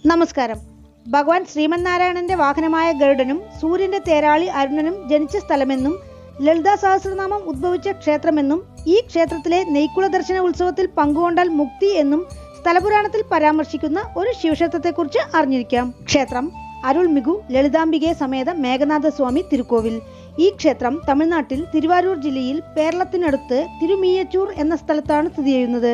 നമസ്കാരം. ഭഗവാൻ ശ്രീമന്നാരായണന്റെ വാഹനമായ ഗരുഡനും സൂര്യന്റെ തേരാളി അരുണനും ജനിച്ച സ്ഥലമെന്നും ലളിതാ സഹസ്രനാമം ഉദ്ഭവിച്ച ക്ഷേത്രമെന്നും ഈ ക്ഷേത്രത്തിലെ നെയ്ക്കുള ദർശന ഉത്സവത്തിൽ പങ്കുകൊണ്ടാൽ മുക്തി എന്നും സ്ഥലപുരാണത്തിൽ പരാമർശിക്കുന്ന ഒരു ശിവക്ഷേത്രത്തെക്കുറിച്ച് അറിഞ്ഞിരിക്കാം. ക്ഷേത്രം അരുൾമികു ലളിതാംബികെ സമേത മേഘനാഥസ്വാമി തിരുക്കോവിൽ. ഈ ക്ഷേത്രം തമിഴ്നാട്ടിൽ തിരുവാരൂർ ജില്ലയിൽ പേരളത്തിനടുത്ത് തിരുമീയച്ചൂർ എന്ന സ്ഥലത്താണ് സ്ഥിതി ചെയ്യുന്നത്.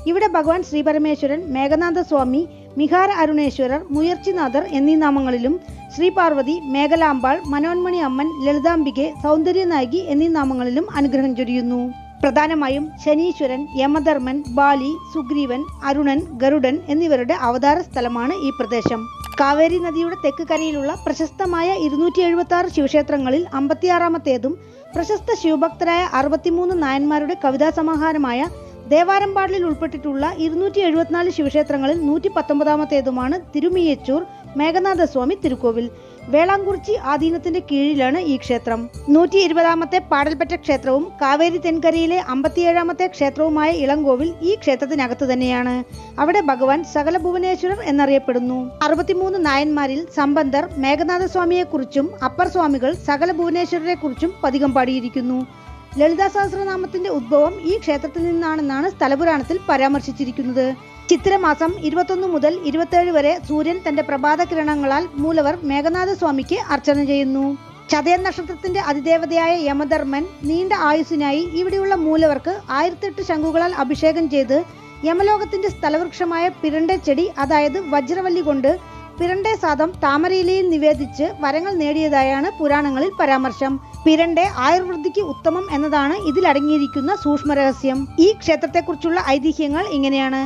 ഇവിടെ ഭഗവാൻ ശ്രീപരമേശ്വരൻ, മേഘനാഥസ്വാമി, മിഹാര അരുണേശ്വരർ, മുയർച്ചിനാഥർ എന്നീ നാമങ്ങളിലും ശ്രീ പാർവതി, മേഖലാമ്പാൾ, മനോന്മണി അമ്മൻ, ലളിതാംബികെ, സൗന്ദര്യനായകി എന്നീ നാമങ്ങളിലും അനുഗ്രഹം ചൊരിയുന്നു. പ്രധാനമായും ശനീശ്വരൻ, യമധർമ്മൻ, ബാലി, സുഗ്രീവൻ, അരുണൻ, ഗരുഡൻ എന്നിവരുടെ അവതാര സ്ഥലമാണ് ഈ പ്രദേശം. കാവേരി നദിയുടെ തെക്ക് കരയിലുള്ള പ്രശസ്തമായ 276 ശിവക്ഷേത്രങ്ങളിൽ 56ാമത്തേതും പ്രശസ്ത ശിവഭക്തരായ 63 നായന്മാരുടെ കവിതാ സമാഹാരമായ ദേവാരംപാടിൽ ഉൾപ്പെട്ടിട്ടുള്ള 274 ശിവക്ഷേത്രങ്ങളിൽ 119ാമത്തേതുമാണ് തിരുമീയച്ചൂർ മേഘനാഥസ്വാമി തിരുക്കോവിൽ. വേളാംകുറിച്ചി ആധീനത്തിന്റെ കീഴിലാണ് ഈ ക്ഷേത്രം. 120ാമത്തെ പാടൽപ്പറ്റ ക്ഷേത്രവും കാവേരി തെൻകരയിലെ 57ാമത്തെ ക്ഷേത്രവുമായ ഇളങ്കോവിൽ ഈ ക്ഷേത്രത്തിനകത്ത് തന്നെയാണ്. അവിടെ ഭഗവാൻ സകല ഭുവനേശ്വരർ എന്നറിയപ്പെടുന്നു. 63 നായന്മാരിൽ സമ്പന്തർ മേഘനാഥസ്വാമിയെക്കുറിച്ചും അപ്പർ സ്വാമികൾ സകല ഭുവനേശ്വരരെ കുറിച്ചും പതികം പാടിയിരിക്കുന്നു. ലളിതാ സഹസ്രനാമത്തിന്റെ ഉദ്ഭവം ഈ ക്ഷേത്രത്തിൽ നിന്നാണെന്നാണ് സ്ഥലപുരാണത്തിൽ പരാമർശിച്ചിരിക്കുന്നത്. ചിത്തിരമാസം 21 മുതൽ 27 വരെ സൂര്യൻ തന്റെ പ്രഭാത കിരണങ്ങളാൽ മൂലവർ മേഘനാഥസ്വാമിക്ക് അർച്ചന ചെയ്യുന്നു. ചതയൻ നക്ഷത്രത്തിന്റെ അതിദേവതയായ യമധർമ്മൻ നീണ്ട ആയുസ്സിനായി ഇവിടെയുള്ള മൂലവർക്ക് 1008 ശംഖുകളാൽ അഭിഷേകം ചെയ്ത് യമലോകത്തിന്റെ സ്ഥലവൃക്ഷമായ പിരണ്ടെ ചെടി, അതായത് വജ്രവല്ലി കൊണ്ട് പിരണ്ടെ സാദം താമരയിലയിൽ നിവേദിച്ച് വരങ്ങൾ നേടിയതായാണ് പുരാണങ്ങളിൽ പരാമർശം. പിരണ്ടെ ആയുർവൃദ്ധിക്ക് ഉത്തമം എന്നതാണ് ഇതിലടങ്ങിയിരിക്കുന്ന സൂക്ഷ്മരഹസ്യം. ഈ ക്ഷേത്രത്തെക്കുറിച്ചുള്ള ഐതിഹ്യങ്ങൾ ഇങ്ങനെയാണ്.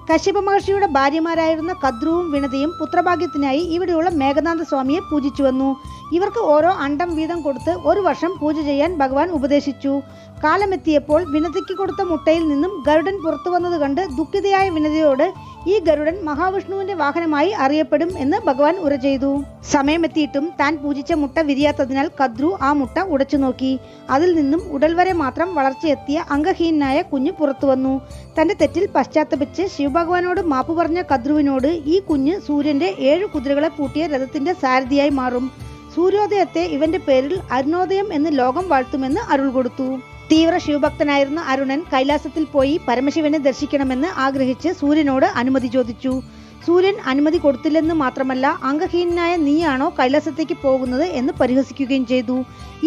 കശ്യപ മഹർഷിയുടെ ഭാര്യമാരായിരുന്ന കദ്രുവും വിനതയും പുത്രഭാഗ്യത്തിനായി ഇവിടെയുള്ള മേഘനാഥസ്വാമിയെ പൂജിച്ചു വന്നു. ഇവർക്ക് ഓരോ അണ്ടം വീതം കൊടുത്ത് 1 വർഷം പൂജ ചെയ്യാൻ ഭഗവാൻ ഉപദേശിച്ചു. കാലമെത്തിയപ്പോൾ വിനതയ്ക്ക് കൊടുത്ത മുട്ടയിൽ നിന്നും ഗരുഡൻ പുറത്തു വന്നത് കണ്ട് ദുഃഖിതയായ വിനതയോട് ഈ ഗരുഡൻ മഹാവിഷ്ണുവിന്റെ വാഹനമായി അറിയപ്പെടും എന്ന് ഭഗവാൻ ഉര ചെയ്തു. സമയമെത്തിയിട്ടും താൻ പൂജിച്ച മുട്ട വിരിയാത്തതിനാൽ കദ്രു ആ മുട്ട ഉടച്ചു നോക്കി. അതിൽ നിന്നും ഉടൽ വരെ മാത്രം വളർച്ചയെത്തിയ അംഗഹീനായ കുഞ്ഞ് പുറത്തു വന്നു. തന്റെ തെറ്റിൽ പശ്ചാത്തപിച്ച് ശിവഭഗവാനോട് മാപ്പു പറഞ്ഞ കദ്രുവിനോട് ഈ കുഞ്ഞ് സൂര്യന്റെ 7 കുതിരകളെ പൂട്ടിയ രഥത്തിന്റെ സാരഥിയായി മാറും. സൂര്യോദയത്തെ ഇവന്റെ പേരിൽ അരുണോദയം എന്ന് ലോകം വാഴ്ത്തുമെന്ന് അരുൾ കൊടുത്തു. തീവ്ര ശിവഭക്തനായിരുന്ന അരുണൻ കൈലാസത്തിൽ പോയി പരമശിവനെ ദർശിക്കണമെന്ന് ആഗ്രഹിച്ച് സൂര്യനോട് അനുമതി ചോദിച്ചു. സൂര്യൻ അനുമതി കൊടുത്തില്ലെന്ന് മാത്രമല്ല, അംഗഹീനായ നീയാണോ കൈലാസത്തേക്ക് പോകുന്നത് എന്ന് പരിഹസിക്കുകയും ചെയ്തു.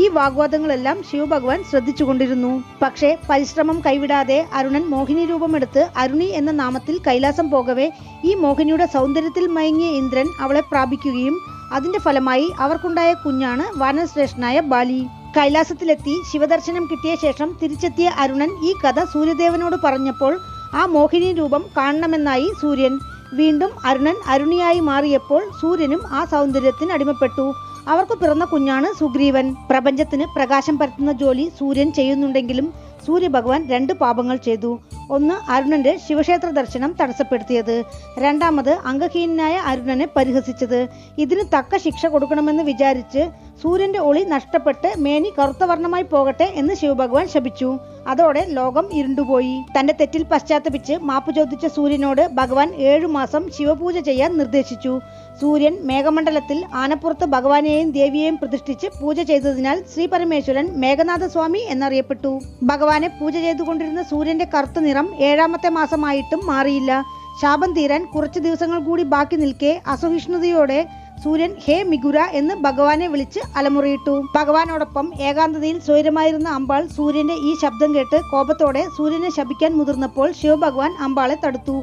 ഈ വാഗ്വാദങ്ങളെല്ലാം ശിവഭഗവാൻ ശ്രദ്ധിച്ചുകൊണ്ടിരുന്നു. പക്ഷേ പരിശ്രമം കൈവിടാതെ അരുണൻ മോഹിനി രൂപമെടുത്ത് അരുണി എന്ന നാമത്തിൽ കൈലാസം പോകവേ ഈ മോഹിനിയുടെ സൗന്ദര്യത്തിൽ മയങ്ങിയ ഇന്ദ്രൻ അവളെ പ്രാപിക്കുകയും അതിന്റെ ഫലമായി അവർക്കുണ്ടായ കുഞ്ഞാണ് വാനരശ്രേഷ്ഠനായ ബാലി. കൈലാസത്തിലെത്തി ശിവദർശനം കിട്ടിയ ശേഷം തിരിച്ചെത്തിയ അരുണൻ ഈ കഥ സൂര്യദേവനോട് പറഞ്ഞപ്പോൾ ആ മോഹിനി രൂപം കാണണമെന്നായി സൂര്യൻ. വീണ്ടും അരുണൻ അരുണിയായി മാറിയപ്പോൾ സൂര്യനും ആ സൗന്ദര്യത്തിന് അടിമപ്പെട്ടു. അവർക്ക് പിറന്ന കുഞ്ഞാണ് സുഗ്രീവൻ. പ്രപഞ്ചത്തിന് പ്രകാശം പരത്തുന്ന ജോലി സൂര്യൻ ചെയ്യുന്നുണ്ടെങ്കിലും സൂര്യഭഗവാൻ 2 പാപങ്ങൾ ചെയ്തു. ഒന്ന്, അരുണന്റെ ശിവക്ഷേത്ര ദർശനം തടസ്സപ്പെടുത്തിയത്. രണ്ടാമത്, അംഗഹീനായ അരുണനെ പരിഹസിച്ചത്. ഇതിന് തക്ക ശിക്ഷ കൊടുക്കണമെന്ന് വിചാരിച്ച് സൂര്യന്റെ ഒളി നഷ്ടപ്പെട്ട് മേനി കറുത്ത വർണ്ണമായി പോകട്ടെ എന്ന് ശിവഭഗവാൻ ശപിച്ചു. അതോടെ ലോകം ഇരുണ്ടുപോയി. തന്റെ തെറ്റിൽ പശ്ചാത്തപിച്ച് മാപ്പ് ചോദിച്ച സൂര്യനോട് ഭഗവാൻ 7 മാസം ശിവപൂജ ചെയ്യാൻ നിർദ്ദേശിച്ചു. സൂര്യൻ മേഘമണ്ഡലത്തിൽ ആനപ്പുറത്ത് ഭഗവാനെയും ദേവിയെയും പ്രതിഷ്ഠിച്ച് പൂജ ചെയ്തതിനാൽ ശ്രീ പരമേശ്വരൻ മേഘനാഥസ്വാമി എന്നറിയപ്പെട്ടു. ഭഗവാനെ പൂജ ചെയ്തുകൊണ്ടിരുന്ന സൂര്യന്റെ കറുത്ത നിറം 7ാമത്തെ മാസമായിട്ടും മാറിയില്ല. ശാപം തീരാൻ കുറച്ച് ദിവസങ്ങൾ കൂടി ബാക്കി നിൽക്കെ അസഹിഷ്ണുതയോടെ സൂര്യൻ ഹേ മിഗുര എന്ന് ഭഗവാനെ വിളിച്ച് അലമുറയിട്ടു. ഭഗവാനോടൊപ്പം ഏകാന്തതയിൽ സ്വൈരമായിരുന്ന അമ്പാൾ സൂര്യന്റെ ഈ ശബ്ദം കേട്ട് കോപത്തോടെ സൂര്യനെ ശപിക്കാൻ മുതിർന്നപ്പോൾ ശിവഭഗവാൻ അമ്പാളെ തടുത്തു.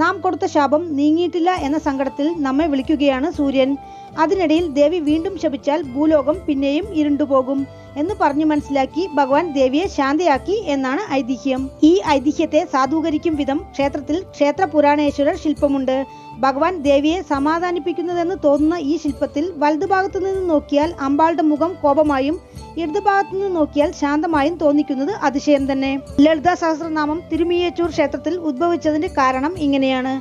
നാം കൊടുത്ത ശാപം നീങ്ങിയിട്ടില്ല എന്ന സങ്കടത്തിൽ നമ്മെ വിളിക്കുകയാണ് സൂര്യൻ. അതിനിടയിൽ ദേവി വീണ്ടും ശപിച്ചാൽ ഭൂലോകം പിന്നെയും ഇരുണ്ടുപോകും എന്ന് പറഞ്ഞു മനസ്സിലാക്കി ഭഗവാൻ ദേവിയെ ശാന്തയാക്കി എന്നാണ് ഐതിഹ്യം. ഈ ഐതിഹ്യത്തെ സാധൂകരിക്കും വിധം ക്ഷേത്രത്തിൽ ക്ഷേത്ര പുരാണേശ്വരർ ശില്പമുണ്ട്. ഭഗവാൻ ദേവിയെ സമാധാനിപ്പിക്കുന്നതെന്ന് തോന്നുന്ന ഈ ശില്പത്തിൽ വലതുഭാഗത്തു നിന്ന് നോക്കിയാൽ അമ്പാളുടെ മുഖം കോപമായും ഇടതുഭാഗത്തു നിന്ന് നോക്കിയാൽ ശാന്തമായും തോന്നിക്കുന്നത് അതിശയം തന്നെ. ലളിതാ സഹസ്രനാമം തിരുമീയച്ചൂർ ക്ഷേത്രത്തിൽ ഉദ്ഭവിച്ചതിന്റെ കാരണം ഇങ്ങനെയാണ്.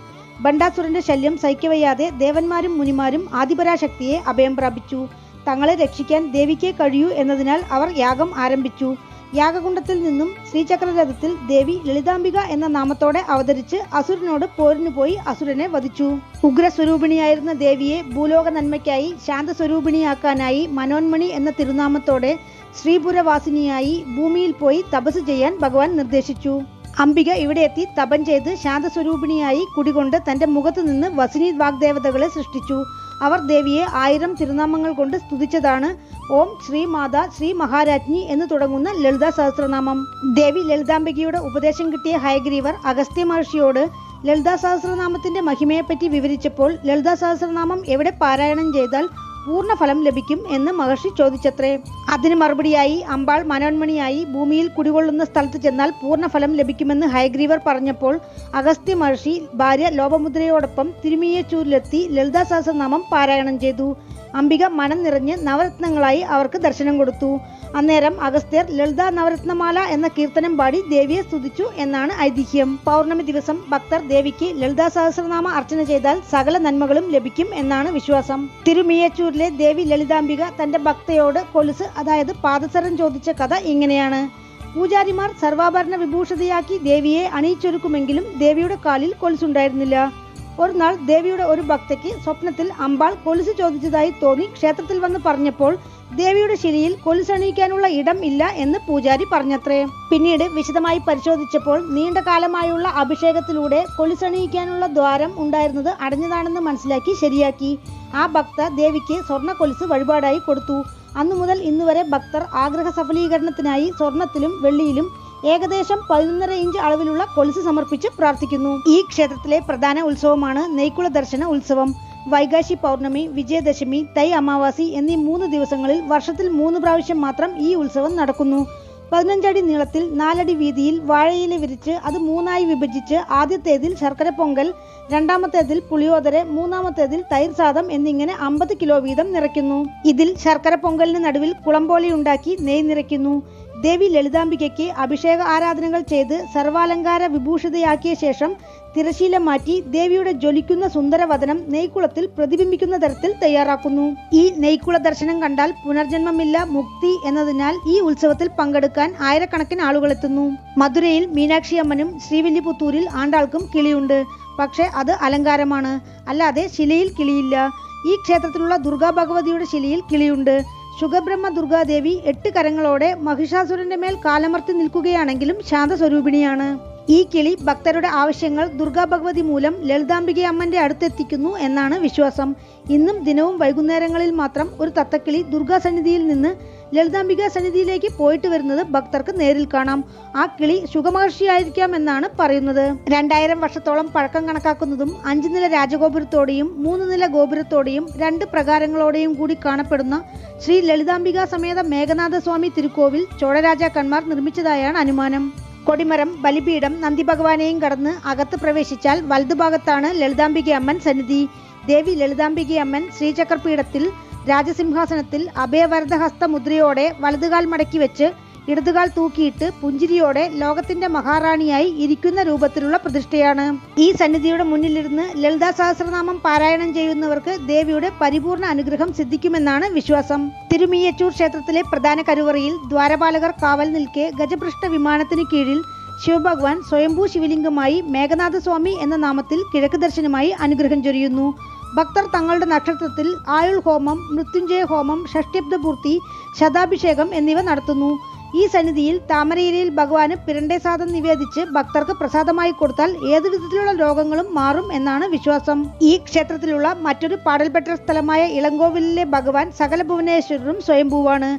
ബണ്ടാസുരന്റെ ശല്യം സഹിക്കവയ്യാതെ ദേവന്മാരും മുനിമാരും ആദിപരാശക്തിയെ അഭയം പ്രാപിച്ചു. തങ്ങളെ രക്ഷിക്കാൻ ദേവിക്കേ കഴിയൂ എന്നതിനാൽ അവർ യാഗം ആരംഭിച്ചു. യാഗകുണ്ഡത്തിൽ നിന്നും ശ്രീചക്രരഥത്തിൽ ദേവി ലളിതാംബിക എന്ന നാമത്തോടെ അവതരിച്ച് അസുരനോട് പോരിനു പോയി അസുരനെ വധിച്ചു. ഉഗ്രസ്വരൂപിണിയായിരുന്ന ദേവിയെ ഭൂലോക നന്മയ്ക്കായി ശാന്തസ്വരൂപിണിയാക്കാനായി മനോന്മണി എന്ന തിരുനാമത്തോടെ ശ്രീപുരവാസിനിയായി ഭൂമിയിൽ പോയി തപസ് ചെയ്യാൻ ഭഗവാൻ നിർദ്ദേശിച്ചു. അംബിക ഇവിടെ എത്തി തപം ചെയ്ത് ശാന്തസ്വരൂപിണിയായി കുടികൊണ്ട് തന്റെ മുഖത്തു നിന്ന് വസിനി വാഗ്ദേവതകളെ സൃഷ്ടിച്ചു. അവർ ദേവിയെ 1000 തിരുനാമങ്ങൾ കൊണ്ട് സ്തുതിച്ചതാണ് ഓം ശ്രീ മാതാ ശ്രീ മഹാരാജ്ഞി എന്ന് തുടങ്ങുന്ന ലളിതാ സഹസ്രനാമം. ദേവി ലളിതാംബികയുടെ ഉപദേശം കിട്ടിയ ഹയഗ്രീവർ അഗസ്ത്യ മഹർഷിയോട് ലളിതാ സഹസ്രനാമത്തിന്റെ മഹിമയെപ്പറ്റി വിവരിച്ചപ്പോൾ ലളിതാ സഹസ്രനാമം എവിടെ പാരായണം ചെയ്താൽ പൂർണ്ണ ഫലം ലഭിക്കും എന്ന് മഹർഷി ചോദിച്ചത്രേ. അതിന് മറുപടിയായി അമ്പാൾ മനോന്മണിയായി ഭൂമിയിൽ കുടികൊള്ളുന്ന സ്ഥലത്ത് ചെന്നാൽ പൂർണ്ണ ഫലം ലഭിക്കുമെന്ന് ഹയഗ്രീവർ പറഞ്ഞപ്പോൾ അഗസ്ത്യ മഹർഷി ഭാര്യ ലോപമുദ്രയോടൊപ്പം തിരുമിയച്ചൂരിലെത്തി ലളിതാ സഹസ്രനാമം പാരായണം ചെയ്തു. അംബിക മനം നിറഞ്ഞ് നവരത്നങ്ങളായി അവർക്ക് ദർശനം കൊടുത്തു. അന്നേരം അഗസ്ത്യർ ലളിതാ നവരത്നമാല എന്ന കീർത്തനം പാടി ദേവിയെ സ്തുതിച്ചു എന്നാണ് ഐതിഹ്യം. പൗർണമി ദിവസം ഭക്തർ ദേവിക്ക് ലളിതാ സഹസ്രനാമ അർച്ചന ചെയ്താൽ സകല നന്മകളും ലഭിക്കും എന്നാണ് വിശ്വാസം. തിരുമിയച്ചൂരിലെ ദേവി ലളിതാംബിക തന്റെ ഭക്തയോട് കൊലുസ് അതായത് പാദസരം ചോദിച്ച കഥ ഇങ്ങനെയാണ്. പൂജാരിമാർ സർവാഭരണ വിഭൂഷിതയാക്കി ദേവിയെ അണിയിച്ചൊരുക്കുമെങ്കിലും ദേവിയുടെ കാലിൽ കൊലുസുണ്ടായിരുന്നില്ല. ഒരു നാൾ ദേവിയുടെ ഒരു ഭക്തയ്ക്ക് സ്വപ്നത്തിൽ അമ്പാൾ കൊലുസ് ചോദിച്ചതായി തോന്നി ക്ഷേത്രത്തിൽ വന്ന് പറഞ്ഞപ്പോൾ ദേവിയുടെ ശിലയിൽ കൊലുസണിയിക്കാനുള്ള ഇടം ഇല്ല എന്ന് പൂജാരി പറഞ്ഞത്രേ. പിന്നീട് വിശദമായി പരിശോധിച്ചപ്പോൾ നീണ്ട കാലമായുള്ള അഭിഷേകത്തിലൂടെ കൊലുസണിയിക്കാനുള്ള ദ്വാരം ഉണ്ടായിരുന്നത് അടഞ്ഞതാണെന്ന് മനസ്സിലാക്കി ശരിയാക്കി. ആ ഭക്ത ദേവിക്ക് സ്വർണ്ണ കൊലുസ് വഴിപാടായി കൊടുത്തു. അന്നു മുതൽ ഇന്നുവരെ ഭക്തർ ആഗ്രഹ സഫലീകരണത്തിനായി സ്വർണത്തിലും വെള്ളിയിലും ഏകദേശം 11.5 ഇഞ്ച് അളവിലുള്ള കൊലുസ് സമർപ്പിച്ച് പ്രാർത്ഥിക്കുന്നു. ഈ ക്ഷേത്രത്തിലെ പ്രധാന ഉത്സവമാണ് നെയ്ക്കുള ദർശന ഉത്സവം. വൈകാശി പൗർണമി, വിജയദശമി, തൈ അമാവാസി എന്നീ 3 ദിവസങ്ങളിൽ വർഷത്തിൽ 3 പ്രാവശ്യം മാത്രം ഈ ഉത്സവം നടക്കുന്നു. 15 അടി നീളത്തിൽ 4 അടി വീതിയിൽ വാഴയില വിരിച്ച് അത് 3ആയി വിഭജിച്ച് ആദ്യത്തേതിൽ ശർക്കര പൊങ്കൽ, രണ്ടാമത്തേതിൽ പുളിയോദര, മൂന്നാമത്തേതിൽ തൈർ സാദം എന്നിങ്ങനെ 50 കിലോ വീതം നിറയ്ക്കുന്നു. ഇതിൽ ശർക്കര പൊങ്കലിന് നടുവിൽ കുളംപോളി ഉണ്ടാക്കി നെയ് നിറയ്ക്കുന്നു. ദേവി ലളിതാംബികയ്ക്ക് അഭിഷേക ആരാധനകൾ ചെയ്ത് സർവാലങ്കാര വിഭൂഷിതയാക്കിയ ശേഷം തിരശീല മാറ്റി ദേവിയുടെ ജ്വലിക്കുന്ന സുന്ദരവദനം നെയ്ക്കുളത്തിൽ പ്രതിബിംബിക്കുന്ന തരത്തിൽ തയ്യാറാക്കുന്നു. ഈ നെയ്ക്കുള ദർശനം കണ്ടാൽ പുനർജന്മമില്ല മുക്തി എന്നതിനാൽ ഈ ഉത്സവത്തിൽ പങ്കെടുക്കാൻ ആയിരക്കണക്കിന് ആളുകൾ എത്തുന്നു. മധുരയിൽ മീനാക്ഷി അമ്മനും ശ്രീവില്ലിപുത്തൂരിൽ ആണ്ടാൾക്കും കിളിയുണ്ട്. പക്ഷേ അത് അലങ്കാരമാണ്, അല്ലാതെ ശിലയിൽ കിളിയില്ല. ഈ ക്ഷേത്രത്തിലുള്ള ദുർഗാ ഭഗവതിയുടെ ശിലയിൽ കിളിയുണ്ട്. ശുഗബ്രഹ്മ ദുർഗാദേവി 8 കരങ്ങളോടെ മഹിഷാസുരന്റെ മേൽ കാലമർത്തി നിൽക്കുകയാണെങ്കിലും ശാന്തസ്വരൂപിണിയാണ്. ഈ കിളി ഭക്തരുടെ ആവശ്യങ്ങൾ ദുർഗാ ഭഗവതി മൂലം ലളിതാംബിക അമ്മന്റെ അടുത്തെത്തിക്കുന്നു എന്നാണ് വിശ്വാസം. ഇന്നും ദിനവും വൈകുന്നേരങ്ങളിൽ മാത്രം ഒരു തത്തക്കിളി ദുർഗാ സന്നിധിയിൽ നിന്ന് ലളിതാംബിക സന്നിധിയിലേക്ക് പോയിട്ട് വരുന്നത് ഭക്തർക്ക് നേരിൽ കാണാം. ആ കിളി ശുഗമഹർഷിയായിരിക്കാം എന്നാണ് പറയുന്നത്. 2000 വർഷത്തോളം പഴക്കം കണക്കാക്കുന്നതും 5 നില രാജഗോപുരത്തോടെയും 3 നില ഗോപുരത്തോടെയും 2 പ്രകാരങ്ങളോടെയും കൂടി കാണപ്പെടുന്ന ശ്രീ ലളിതാംബിക സമേത മേഘനാഥ സ്വാമി തിരുക്കോവിൽ ചോഴരാജാക്കന്മാർ നിർമ്മിച്ചതായാണ് അനുമാനം. കൊടിമരം, ബലിപീഠം, നന്ദി ഭഗവാനെയും കടന്ന് അകത്ത് പ്രവേശിച്ചാൽ വലതുഭാഗത്താണ് ലളിതാംബിക അമ്മൻ സന്നിധി. ദേവി ലളിതാംബിക അമ്മൻ ശ്രീചക്രപീഠത്തിൽ രാജസിംഹാസനത്തിൽ അഭയവരദഹസ്ത മുദ്രയോടെ വലതുകാൽ മടക്കി വെച്ച് ഇടതുകാൽ തൂക്കിയിട്ട് പുഞ്ചിരിയോടെ ലോകത്തിന്റെ മഹാറാണിയായി ഇരിക്കുന്ന രൂപത്തിലുള്ള പ്രതിഷ്ഠയാണ്. ഈ സന്നിധിയുടെ മുന്നിലിരുന്ന് ലളിതാ സഹസ്രനാമം പാരായണം ചെയ്യുന്നവർക്ക് ദേവിയുടെ പരിപൂർണ അനുഗ്രഹം സിദ്ധിക്കുമെന്നാണ് വിശ്വാസം. തിരുമിയച്ചൂർ ക്ഷേത്രത്തിലെ പ്രധാന കരുവറയിൽ ദ്വാരപാലകർ കാവൽ നിൽക്കെ ഗജപൃഷ്ഠ വിമാനത്തിന് കീഴിൽ ശിവഭഗവാൻ സ്വയംഭൂ ശിവലിംഗമായി മേഘനാഥസ്വാമി എന്ന നാമത്തിൽ കിഴക്ക് ദർശനമായി അനുഗ്രഹം ചൊരിയുന്നു. ഭക്തർ തങ്ങളുടെ നക്ഷത്രത്തിൽ ആയുൾ ഹോമം, മൃത്യുഞ്ജയ ഹോമം, ഷഷ്ട്യബ്ദപൂർത്തി, ശതാഭിഷേകം എന്നിവ നടത്തുന്നു. ഈ സന്നിധിയിൽ താമരയിലയിൽ ഭഗവാന് പിരണ്ടേ സാദം നിവേദിച്ച് ഭക്തർക്ക് പ്രസാദമായി കൊടുത്താൽ ഏതു വിധത്തിലുള്ള രോഗങ്ങളും മാറും എന്നാണ് വിശ്വാസം. ഈ ക്ഷേത്രത്തിലുള്ള മറ്റൊരു പാടൽപ്പെട്ട സ്ഥലമായ ഇളങ്കോവിലിലെ ഭഗവാൻ സകല ഭുവനേശ്വരരും സ്വയംഭൂവാണ്.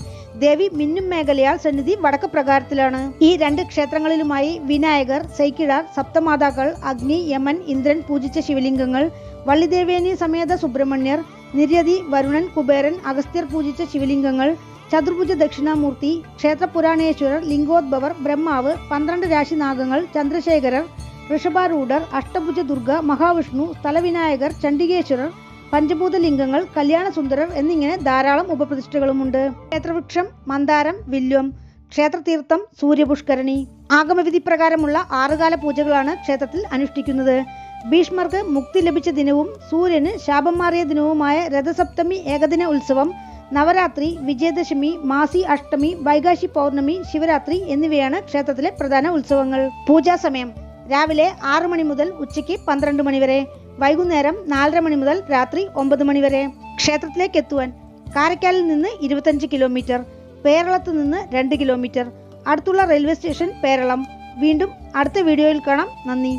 ദേവി മിന്നും മേഖലയാൽ സന്നിധി വടക്ക് പ്രകാരത്തിലാണ്. ഈ 2 ക്ഷേത്രങ്ങളിലുമായി വിനായകർ, സൈക്കിഴാർ, സപ്തമാതാക്കൾ, അഗ്നി, യമൻ, ഇന്ദ്രൻ പൂജിച്ച ശിവലിംഗങ്ങൾ, വള്ളിദേവേനി സമേത സുബ്രഹ്മണ്യർ, നിര്യതി, വരുണൻ, കുബേരൻ, അഗസ്ത്യർ പൂജിച്ച ശിവലിംഗങ്ങൾ, ചതുർഭുജ ദക്ഷിണാമൂർത്തി, ക്ഷേത്രപുരാണേശ്വരർ, ലിംഗോദ്ഭവർ, ബ്രഹ്മാവ്, 12 രാശിനാഗങ്ങൾ, ചന്ദ്രശേഖരർ, ഋഷഭാരൂഢർ, അഷ്ടഭുജ ദുർഗ, മഹാവിഷ്ണു, സ്ഥലവിനായകർ, ചണ്ഡികേശ്വരർ, പഞ്ചഭൂതലിംഗങ്ങൾ, കല്യാണസുന്ദരർ എന്നിങ്ങനെ ധാരാളം ഉപപ്രതിഷ്ഠകളുമുണ്ട്. ക്ഷേത്രവൃക്ഷം മന്ദാരം, വില്വം. ക്ഷേത്രതീർത്ഥം സൂര്യപുഷ്കരണി. ആഗമവിധി പ്രകാരമുള്ള 6 കാല പൂജകളാണ് ക്ഷേത്രത്തിൽ അനുഷ്ഠിക്കുന്നത്. ഭീഷ്മർക്ക് മുക്തി ലഭിച്ച ദിനവും സൂര്യന് ശാപം മാറിയ ദിനവുമായ രഥസപ്തമി ഏകദിന ഉത്സവം നവരാത്രി, വിജയദശമി, മാസി അഷ്ടമി, വൈകാശി പൗർണമി, ശിവരാത്രി എന്നിവയാണ് ക്ഷേത്രത്തിലെ പ്രധാന ഉത്സവങ്ങൾ. പൂജാ സമയം രാവിലെ 6 മണി മുതൽ ഉച്ചയ്ക്ക് 12 മണി വരെ, വൈകുന്നേരം 4:30 മണി മുതൽ രാത്രി 9 മണി വരെ. ക്ഷേത്രത്തിലേക്ക് എത്തുവാൻ കാരയ്ക്കാലിൽ നിന്ന് 25 കിലോമീറ്റർ, പേരളത്ത് നിന്ന് 2 കിലോമീറ്റർ. അടുത്തുള്ള റെയിൽവേ സ്റ്റേഷൻ പേരളം. വീണ്ടും അടുത്ത വീഡിയോയിൽ കാണാം. നന്ദി.